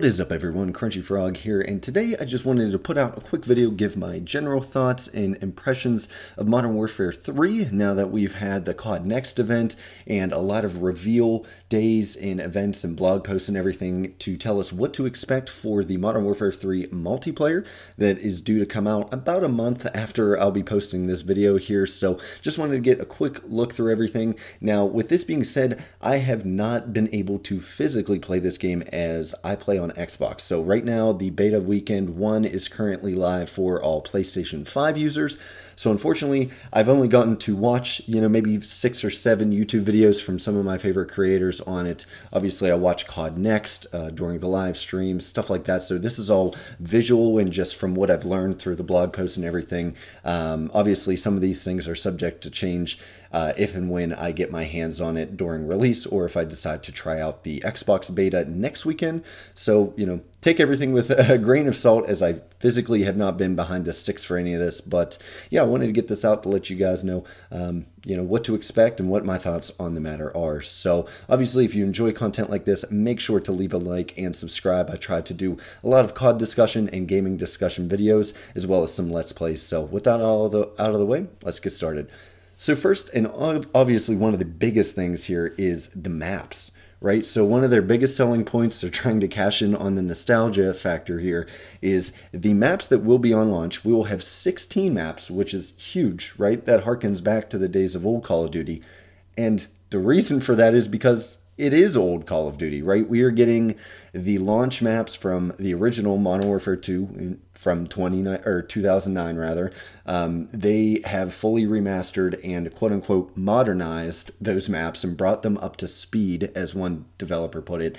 What is up everyone, Crunchy Frog here, and today I just wanted to put out a quick video, give my general thoughts and impressions of Modern Warfare 3 now that we've had the CoD NEXT event and a lot of reveal days and events and blog posts and everything to tell us what to expect for the Modern Warfare 3 multiplayer that is due to come out about a month after I'll be posting this video here. So just wanted to get a quick look through everything. Now with this being said, I have not been able to physically play this game as I play on Xbox. So right now the beta weekend 1 is currently live for all PlayStation 5 users. So unfortunately I've only gotten to watch, maybe 6 or 7 YouTube videos from some of my favorite creators on it. Obviously I watch CoD NEXT during the live streams, stuff like that. So this is all visual and just from what I've learned through the blog posts and everything. Obviously some of these things are subject to change if and when I get my hands on it during release, or if I decide to try out the Xbox beta next weekend. So, take everything with a grain of salt, as I physically have not been behind the sticks for any of this. But yeah, I wanted to get this out to let you guys know, what to expect and what my thoughts on the matter are. So obviously, if you enjoy content like this, make sure to leave a like and subscribe. I try to do a lot of COD discussion and gaming discussion videos, as well as some Let's Plays. So with that out of the way, let's get started. So first, and obviously one of the biggest things here is the maps, right? So one of their biggest selling points, they're trying to cash in on the nostalgia factor here, is the maps that will be on launch. We will have 16 maps, which is huge, right? That harkens back to the days of old Call of Duty. And the reason for that is because it is old Call of Duty, right? We are getting the launch maps from the original Modern Warfare 2 from 2009 rather. They have fully remastered and quote-unquote modernized those maps and brought them up to speed, as one developer put it.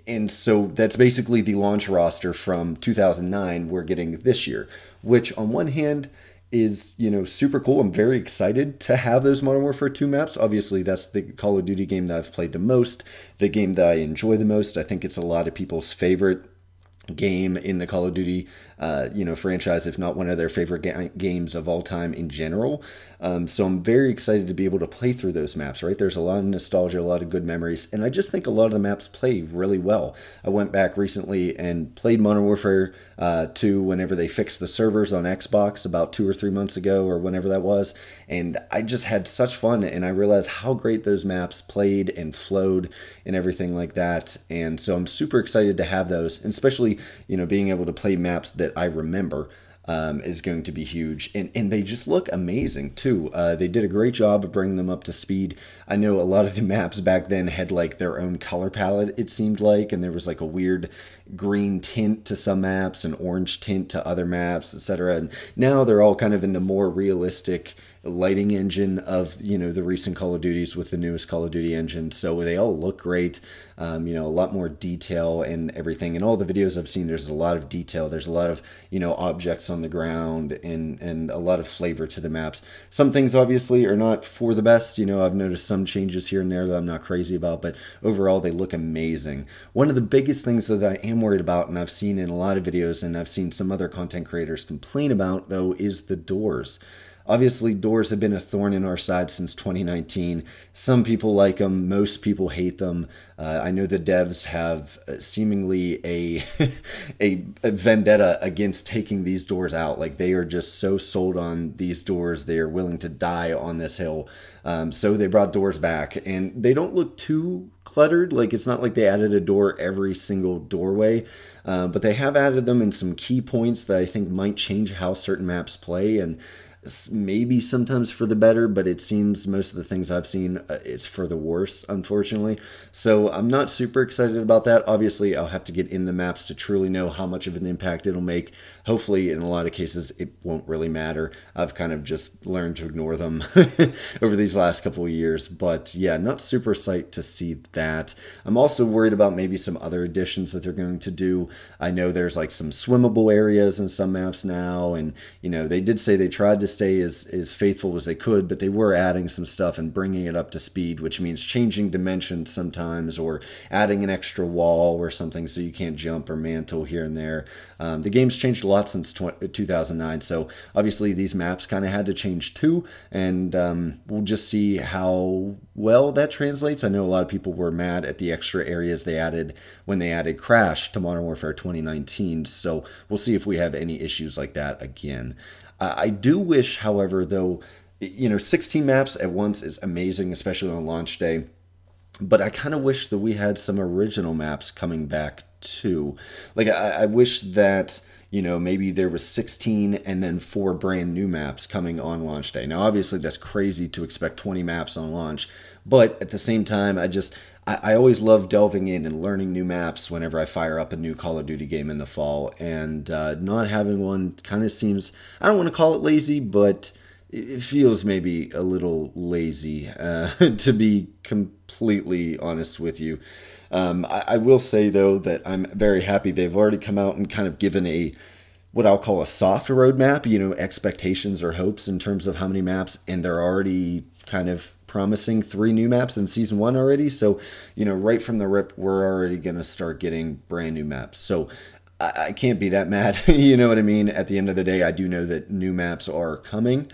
And so that's basically the launch roster from 2009 we're getting this year, which on one hand is, super cool. I'm very excited to have those Modern Warfare 2 maps. Obviously, that's the Call of Duty game that I've played the most, the game that I enjoy the most. I think it's a lot of people's favorite game in the Call of Duty franchise, if not one of their favorite games of all time in general. So I'm very excited to be able to play through those maps, right? There's a lot of nostalgia, a lot of good memories, and I just think a lot of the maps play really well. I went back recently and played Modern Warfare 2 whenever they fixed the servers on Xbox about 2 or 3 months ago, or whenever that was, and I just had such fun, and I realized how great those maps played and flowed and everything like that. And so I'm super excited to have those, and especially being able to play maps that I remember is going to be huge. And they just look amazing too. They did a great job of bringing them up to speed. I know a lot of the maps back then had like their own color palette, it seemed like, and there was like a weird green tint to some maps and orange tint to other maps, etc. And now they're all kind of in the more realistic lighting engine of the recent Call of Duties with the newest Call of Duty engine. So they all look great. A lot more detail and everything. In all the videos I've seen, there's a lot of detail. There's a lot of objects on the ground and a lot of flavor to the maps. Some things obviously are not for the best. I've noticed some changes here and there that I'm not crazy about, but overall they look amazing. One of the biggest things that I am worried about, and I've seen in a lot of videos and I've seen some other content creators complain about, though, is the doors. Obviously, doors have been a thorn in our side since 2019. Some people like them. Most people hate them. I know the devs have seemingly a vendetta against taking these doors out. Like, they are just so sold on these doors. They are willing to die on this hill. So they brought doors back. And they don't look too cluttered. Like, it's not like they added a door every single doorway. But they have added them in some key points that I think might change how certain maps play. And maybe sometimes for the better, but it seems most of the things I've seen, it's for the worse, unfortunately. So I'm not super excited about that. Obviously, I'll have to get in the maps to truly know how much of an impact it'll make. Hopefully, in a lot of cases, it won't really matter. I've kind of just learned to ignore them over these last couple of years. But yeah, not super psyched to see that. I'm also worried about maybe some other additions that they're going to do. I know there's like some swimmable areas in some maps now, and they did say they tried to stay as faithful as they could, but they were adding some stuff and bringing it up to speed, which means changing dimensions sometimes, or adding an extra wall or something so you can't jump or mantle here and there. The game's changed a lot since 2009, so obviously these maps kind of had to change too, and we'll just see how well that translates. I know a lot of people were mad at the extra areas they added when they added Crash to Modern Warfare 2019, so we'll see if we have any issues like that again. I do wish, however, though, 16 maps at once is amazing, especially on launch day, but I kind of wish that we had some original maps coming back too. Like, I wish that, maybe there was 16 and then 4 brand new maps coming on launch day. Now, obviously, that's crazy to expect 20 maps on launch, but at the same time, I always love delving in and learning new maps whenever I fire up a new Call of Duty game in the fall, and not having one kind of seems, I don't want to call it lazy, but it feels maybe a little lazy, to be completely honest with you. I will say, though, that I'm very happy they've already come out and kind of given what I'll call a soft roadmap, expectations or hopes in terms of how many maps, and they're already kind of promising 3 new maps in Season 1 already. So, right from the rip, we're already going to start getting brand new maps. So I can't be that mad, you know what I mean? At the end of the day, I do know that new maps are coming,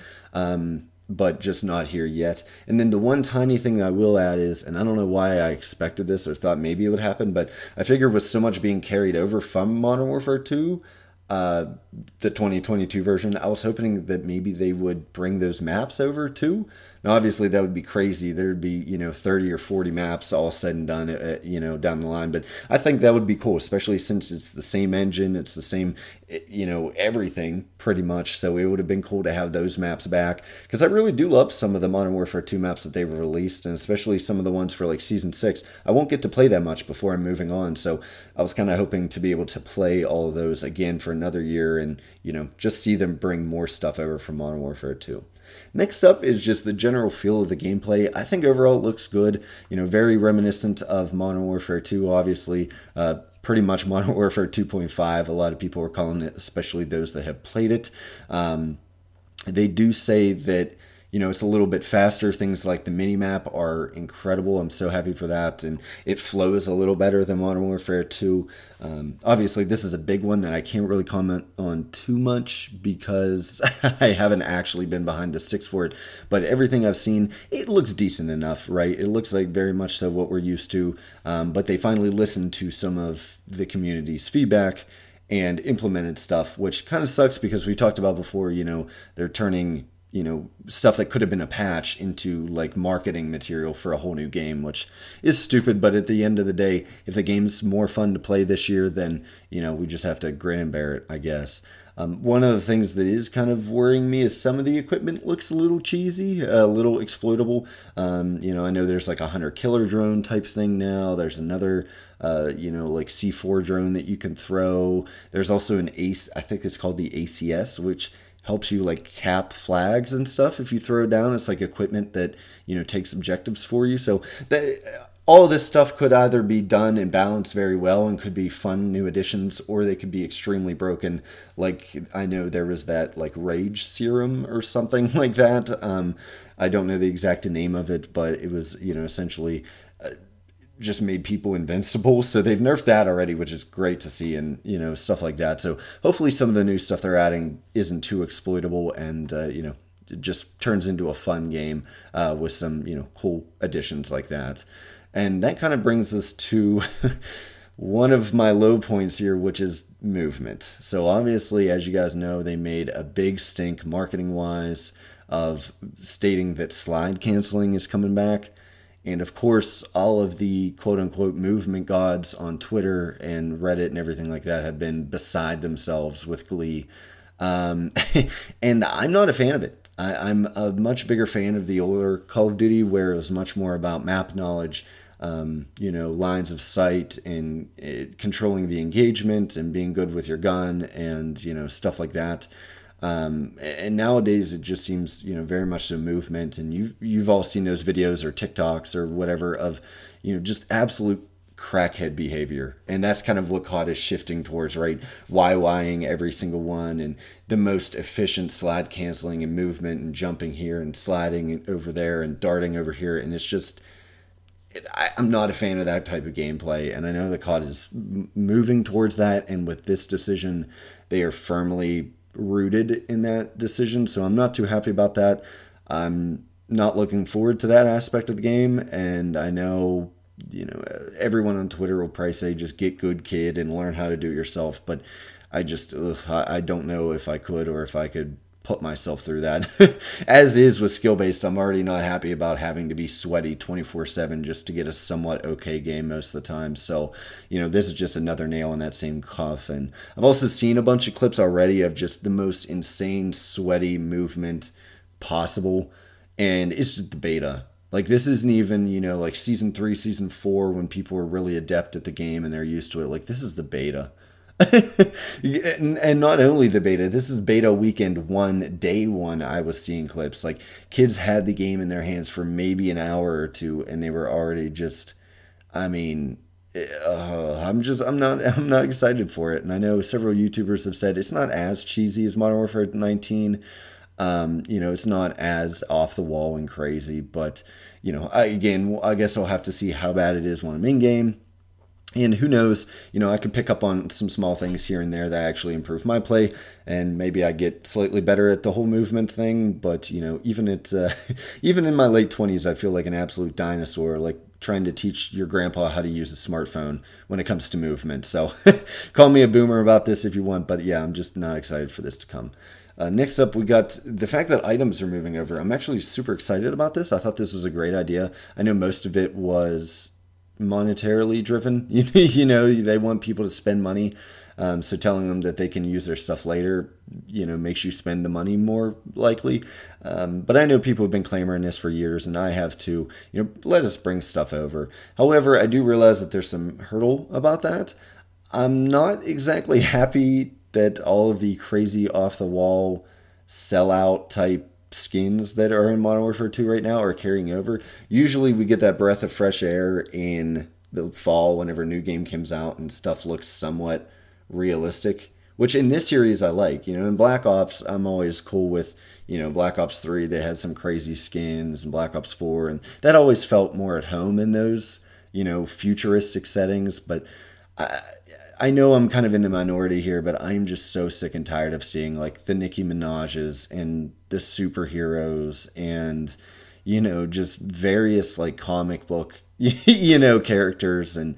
but just not here yet. And then the one tiny thing that I will add is, and I don't know why I expected this or thought maybe it would happen, but I figured with so much being carried over from Modern Warfare 2, the 2022 version, I was hoping that maybe they would bring those maps over too. Now, obviously, that would be crazy. There'd be, 30 or 40 maps all said and done, down the line. But I think that would be cool, especially since it's the same engine. It's the same, everything pretty much. So it would have been cool to have those maps back, because I really do love some of the Modern Warfare 2 maps that they've released, and especially some of the ones for like Season 6. I won't get to play that much before I'm moving on. So I was kind of hoping to be able to play all of those again for another year and, just see them bring more stuff over from Modern Warfare 2. Next up is just the general feel of the gameplay. I think overall it looks good, very reminiscent of Modern Warfare 2, obviously, pretty much Modern Warfare 2.5. A lot of people are calling it, especially those that have played it. They do say that, it's a little bit faster. Things like the mini-map are incredible. I'm so happy for that. And it flows a little better than Modern Warfare 2. Obviously, this is a big one that I can't really comment on too much because I haven't actually been behind the sticks for it. But everything I've seen, it looks decent enough, right? It looks like very much so what we're used to. But they finally listened to some of the community's feedback and implemented stuff, which kind of sucks because we talked about before, they're turning stuff that could have been a patch into like marketing material for a whole new game, which is stupid. But at the end of the day, if the game's more fun to play this year, then, we just have to grin and bear it, I guess. One of the things that is kind of worrying me is some of the equipment looks a little cheesy, a little exploitable. I know there's like a hunter killer drone type thing now. There's another, like C4 drone that you can throw. There's also an ACE, I think it's called the ACS, which helps you like cap flags and stuff. If you throw it down, it's like equipment that, takes objectives for you. So all of this stuff could either be done and balanced very well and could be fun new additions, or they could be extremely broken. Like, I know there was that like rage serum or something like that. I don't know the exact name of it, but it was, essentially just made people invincible. So they've nerfed that already, which is great to see, and stuff like that. So hopefully some of the new stuff they're adding isn't too exploitable, and it just turns into a fun game with some cool additions like that. And that kind of brings us to one of my low points here, which is movement. So obviously, as you guys know, they made a big stink marketing wise of stating that slide canceling is coming back. And of course, all of the quote-unquote movement gods on Twitter and Reddit and everything like that have been beside themselves with glee. And I'm not a fan of it. I'm a much bigger fan of the older Call of Duty, where it was much more about map knowledge, lines of sight, and controlling the engagement and being good with your gun and, stuff like that. And nowadays it just seems, very much so movement. And you've all seen those videos or TikToks or whatever of, just absolute crackhead behavior. And that's kind of what COD is shifting towards, right? YYing every single one and the most efficient slide canceling and movement and jumping here and sliding over there and darting over here. And it's just, I'm not a fan of that type of gameplay. And I know the COD is moving towards that. And with this decision, they are firmly rooted in that decision. So I'm not too happy about that. I'm not looking forward to that aspect of the game. And I know, you know, everyone on Twitter will probably say just get good, kid, and learn how to do it yourself. But I just, I don't know if I could or if I could put myself through that. As is with skill-based, I'm already not happy about having to be sweaty 24/7 just to get a somewhat okay game most of the time. So, you know, this is just another nail in that same coffin. I've also seen a bunch of clips already of just the most insane sweaty movement possible. And it's just the beta. Like, this isn't even, you know, like Season 3, Season 4, when people were really adept at the game and they're used to it. Like, this is the beta. And not only the beta, this is beta weekend 1, day 1. I was seeing clips. Like, kids had the game in their hands for maybe an hour or two, and they were already just, I mean... I'm not excited for it. And I know several YouTubers have said it's not as cheesy as Modern Warfare 19. You know, it's not as off the wall and crazy, but, you know, I guess I'll have to see how bad it is when I'm in game. And who knows, you know, I could pick up on some small things here and there that actually improve my play, and maybe I get slightly better at the whole movement thing. But, you know, even even in my late 20s, I feel like an absolute dinosaur, like trying to teach your grandpa how to use a smartphone when it comes to movement. So call me a boomer about this if you want, but yeah, I'm just not excited for this to come. Next up, we got the fact that items are moving over. I'm actually super excited about this. I thought this was a great idea. I know most of it was monetarily driven. You know, they want people to spend money. So telling them that they can use their stuff later, you know, makes you spend the money more likely. But I know people have been clamoring this for years, and I have too. You know, let us bring stuff over. However, I do realize that there's some hurdle about that. I'm not exactly happy that all of the crazy off-the-wall sellout type skins that are in Modern Warfare 2 right now are carrying over. Usually we get that breath of fresh air in the fall whenever a new game comes out and stuff looks somewhat realistic, which in this series I like. You know, in Black Ops, I'm always cool with, you know, Black Ops 3, they had some crazy skins, and Black Ops 4, and that always felt more at home in those, you know, futuristic settings. But I know I'm kind of in the minority here, but I'm just so sick and tired of seeing like the Nicki Minaj's and the superheroes and, you know, just various like comic book, you know, characters, and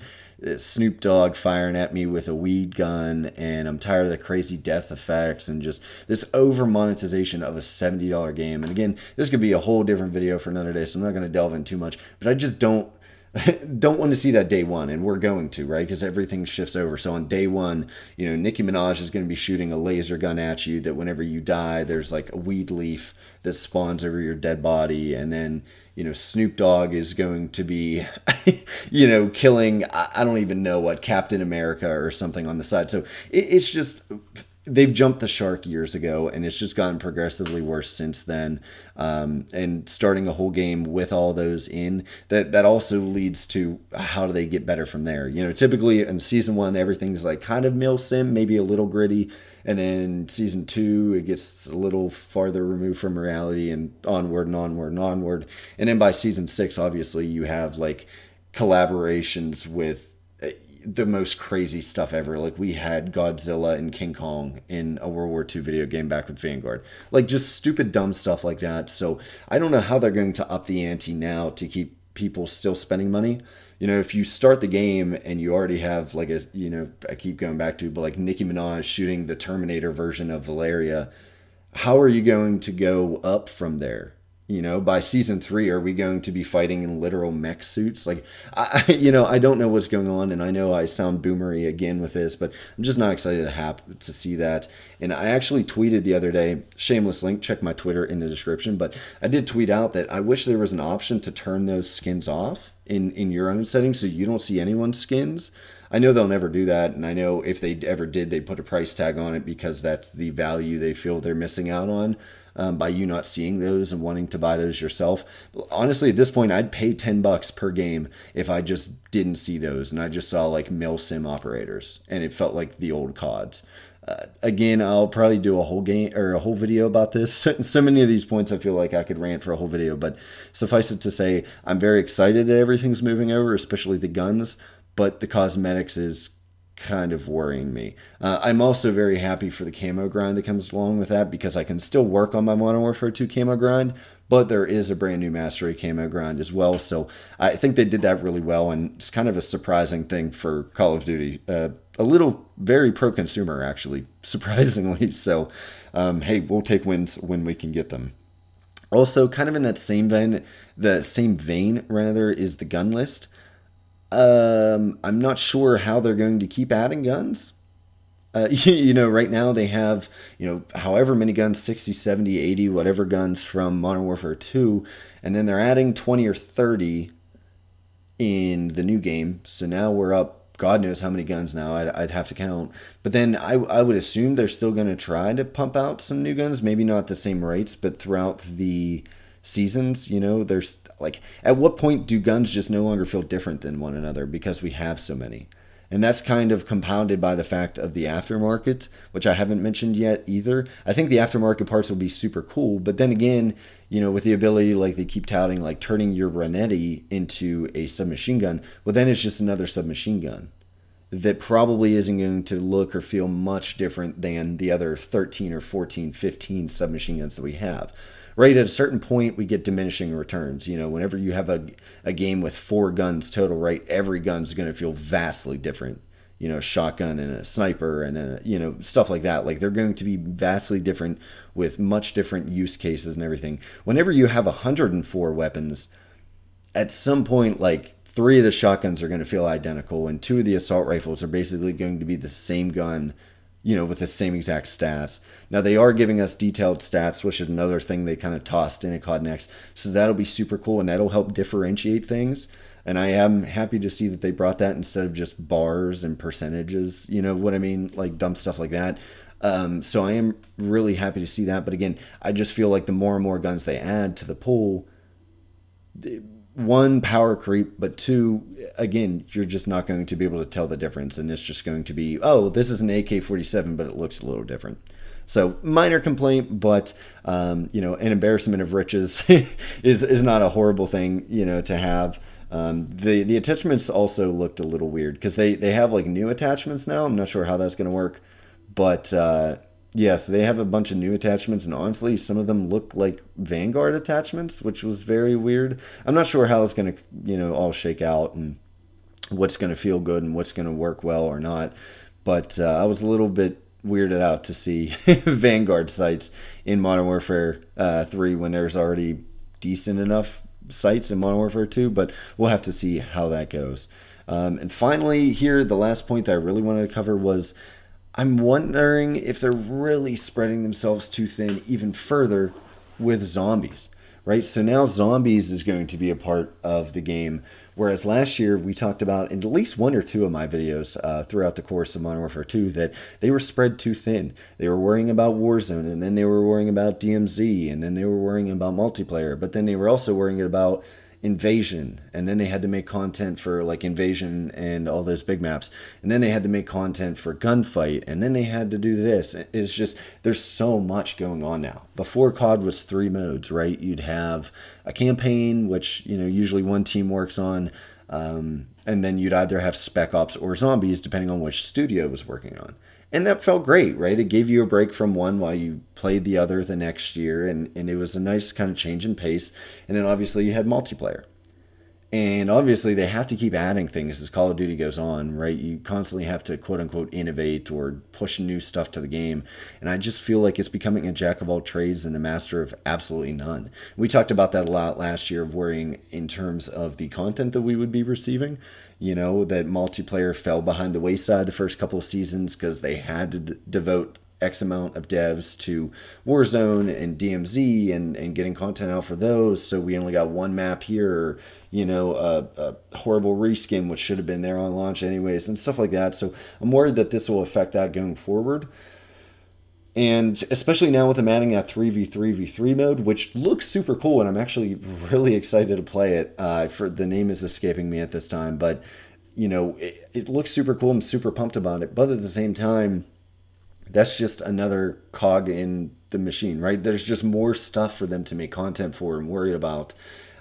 Snoop Dogg firing at me with a weed gun, and I'm tired of the crazy death effects and just this over monetization of a $70 game. And again, this could be a whole different video for another day, so I'm not going to delve in too much, but I just don't want to see that day one, and we're going to, right? Because everything shifts over. So on day one, you know, Nicki Minaj is going to be shooting a laser gun at you that whenever you die, there's like a weed leaf that spawns over your dead body. And then, you know, Snoop Dogg is going to be, you know, killing, I don't even know what, Captain America or something on the side. So it's just... They've jumped the shark years ago, and it's just gotten progressively worse since then. And starting a whole game with all those in, that also leads to how do they get better from there? You know, typically in Season 1, everything's like kind of mil sim, maybe a little gritty. And then Season 2, it gets a little farther removed from reality, and onward and onward and onward. And then by Season 6, obviously, you have like collaborations with the most crazy stuff ever. Like, we had Godzilla and King Kong in a World War II video game back with Vanguard. Like, just stupid, dumb stuff like that. So I don't know how they're going to up the ante now to keep people still spending money. You know, if you start the game and you already have, like, a, you know, I keep going back to, but like Nicki Minaj shooting the Terminator version of Valeria, how are you going to go up from there? You know, by Season 3, are we going to be fighting in literal mech suits? Like, you know, I don't know what's going on, and I know I sound boomery again with this, but I'm just not excited to see that. And I actually tweeted the other day, shameless link, check my Twitter in the description, but I did tweet out that I wish there was an option to turn those skins off in your own settings so you don't see anyone's skins. I know they'll never do that, and I know if they ever did, they'd put a price tag on it because that's the value they feel they're missing out on. by you not seeing those and wanting to buy those yourself. Honestly, at this point, I'd pay $10 per game if I just didn't see those and I just saw like mil sim operators and it felt like the old CODs. Again, I'll probably do a whole game or a whole video about this. So many of these points I feel like I could rant for a whole video, but suffice it to say, I'm very excited that everything's moving over, especially the guns, but the cosmetics is kind of worrying me. I'm also very happy for the camo grind that comes along with that because I can still work on my Modern Warfare 2 camo grind, but there is a brand new Mastery camo grind as well. So I think they did that really well, and it's kind of a surprising thing for Call of Duty. A little very pro-consumer, actually, surprisingly. So, hey, we'll take wins when we can get them. Also, kind of in that same vein, rather, is the gun list. I'm not sure how they're going to keep adding guns. Right now they have, however many guns, 60, 70, 80, whatever guns from Modern Warfare 2, and then they're adding 20 or 30 in the new game. So now we're up, God knows how many guns now, I'd have to count. But then I would assume they're still going to try to pump out some new guns, maybe not at the same rates, but throughout the seasons, there's like, at what point do guns just no longer feel different than one another because we have so many? And that's kind of compounded by the fact of the aftermarket, which I haven't mentioned yet either. I think the aftermarket parts will be super cool, but then again, with the ability, like they keep touting, like turning your Renetti into a submachine gun, well then it's just another submachine gun that probably isn't going to look or feel much different than the other 13 or 14, 15 submachine guns that we have. Right at a certain point, we get diminishing returns. Whenever you have a game with 4 guns total, right, every gun's going to feel vastly different. A shotgun and a sniper and stuff like that. Like they're going to be vastly different with much different use cases and everything. Whenever you have 104 weapons, at some point, like 3 of the shotguns are going to feel identical and 2 of the assault rifles are basically going to be the same gun, with the same exact stats. Now, they are giving us detailed stats, which is another thing they kind of tossed in at CoD NEXT. So that'll be super cool, and that'll help differentiate things. And I am happy to see that they brought that instead of just bars and percentages, you know what I mean? Like dumb stuff like that. So I am really happy to see that. But again, I just feel like the more and more guns they add to the pool, one, power creep, but 2, again, you're just not going to be able to tell the difference, and it's just going to be, oh, this is an AK-47, but it looks a little different. So minor complaint, but an embarrassment of riches is not a horrible thing, to have. The attachments also looked a little weird because they have like new attachments now. I'm not sure how that's going to work, but yeah, so they have a bunch of new attachments, and honestly, some of them look like Vanguard attachments, which was very weird. I'm not sure how it's going to, all shake out and what's going to feel good and what's going to work well or not. But I was a little bit weirded out to see Vanguard sights in Modern Warfare 3 when there's already decent enough sights in Modern Warfare 2, but we'll have to see how that goes. And finally here, the last point that I really wanted to cover was I'm wondering if they're really spreading themselves too thin even further with zombies, right? So now zombies is going to be a part of the game, whereas last year we talked about in at least 1 or 2 of my videos throughout the course of Modern Warfare 2 that they were spread too thin. They were worrying about Warzone, and then they were worrying about DMZ, and then they were worrying about multiplayer, but then they were also worrying about Invasion, and then they had to make content for like Invasion and all those big maps, and then they had to make content for Gunfight, and then they had to do this. It's just, there's so much going on now. Before COD was 3 modes, right? You'd have a campaign, which usually one team works on, and then you'd either have Spec Ops or Zombies depending on which studio it was working on. And that felt great, right? It gave you a break from one while you played the other the next year, and it was a nice kind of change in pace. And then obviously you had multiplayer. And obviously they have to keep adding things as Call of Duty goes on, right? You constantly have to quote-unquote innovate or push new stuff to the game. And I just feel like it's becoming a jack of all trades and a master of absolutely none. We talked about that a lot last year, of worrying in terms of the content that we would be receiving. That multiplayer fell behind the wayside the first couple of seasons because they had to devote X amount of devs to Warzone and DMZ and getting content out for those. So we only got one map here, a horrible reskin, which should have been there on launch anyways, and stuff like that. So I'm worried that this will affect that going forward. And especially now with them adding that 3v3v3 mode, which looks super cool, and I'm actually really excited to play it. For the name is escaping me at this time, but you know, it looks super cool. I'm super pumped about it. But at the same time, that's just another cog in the machine, right? There's just more stuff for them to make content for and worry about.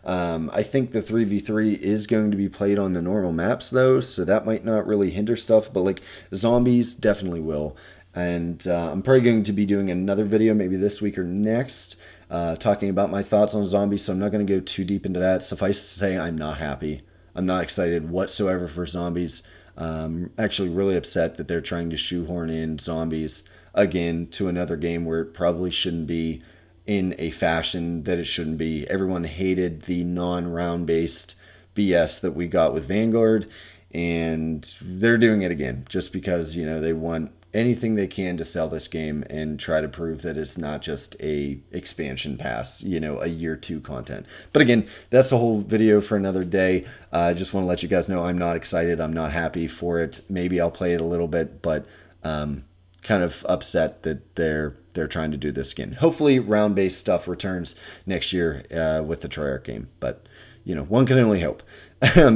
I think the 3v3 is going to be played on the normal maps though, so that might not really hinder stuff, but like zombies definitely will. And I'm probably going to be doing another video maybe this week or next talking about my thoughts on zombies, so I'm not going to go too deep into that. Suffice to say, I'm not happy. I'm not excited whatsoever for zombies. Actually really upset that they're trying to shoehorn in zombies again to another game where it probably shouldn't be, in a fashion that it shouldn't be. Everyone hated the non-round based BS that we got with Vanguard, and they're doing it again just because, you know, they want anything they can to sell this game and try to prove that it's not just a expansion pass, you know, a year 2 content. But again, that's the whole video for another day. I just want to let you guys know I'm not excited. I'm not happy for it. Maybe I'll play it a little bit, but kind of upset that they're trying to do this again. Hopefully round-based stuff returns next year with the Treyarch game, but you know, one can only hope.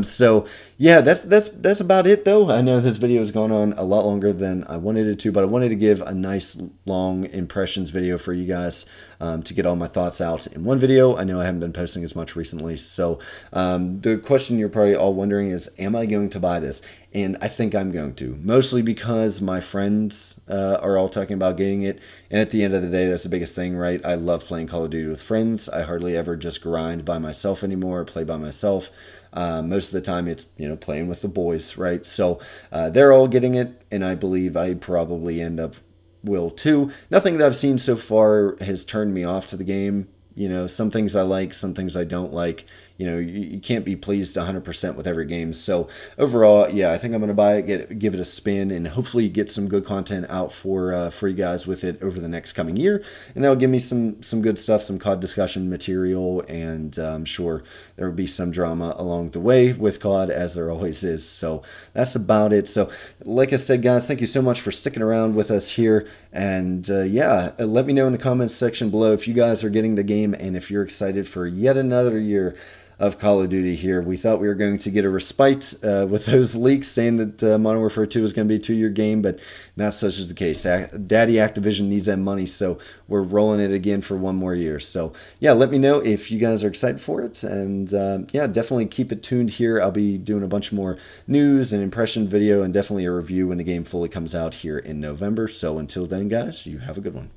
So yeah, that's about it though. I know this video has gone on a lot longer than I wanted it to, but I wanted to give a nice long impressions video for you guys to get all my thoughts out in one video. I know I haven't been posting as much recently, so the question you're probably all wondering is, am I going to buy this? And I think I'm going to, mostly because my friends are all talking about getting it, and at the end of the day, that's the biggest thing, right? I love playing Call of Duty with friends. I hardly ever just grind by myself anymore, or play by myself. Most of the time it's, you know, playing with the boys, right? So they're all getting it, and I believe I probably will too. Nothing that I've seen so far has turned me off to the game. You know, some things I like, some things I don't like. You know, you can't be pleased 100% with every game. So overall, yeah, I think I'm going to buy it, give it a spin, and hopefully get some good content out for you guys with it over the next coming year. And that'll give me some good stuff, some COD discussion material, and I'm sure there will be some drama along the way with COD, as there always is. So that's about it. So like I said, guys, thank you so much for sticking around with us here. And yeah, let me know in the comments section below if you guys are getting the game and if you're excited for yet another year of Call of Duty here. We thought we were going to get a respite with those leaks saying that Modern Warfare 2 was going to be a 2-year game, but not such is the case. Daddy Activision needs that money, so we're rolling it again for 1 more year. So yeah, let me know if you guys are excited for it, and yeah, definitely keep it tuned here. I'll be doing a bunch more news and impression video, and definitely a review when the game fully comes out here in November. So until then, guys, you have a good one.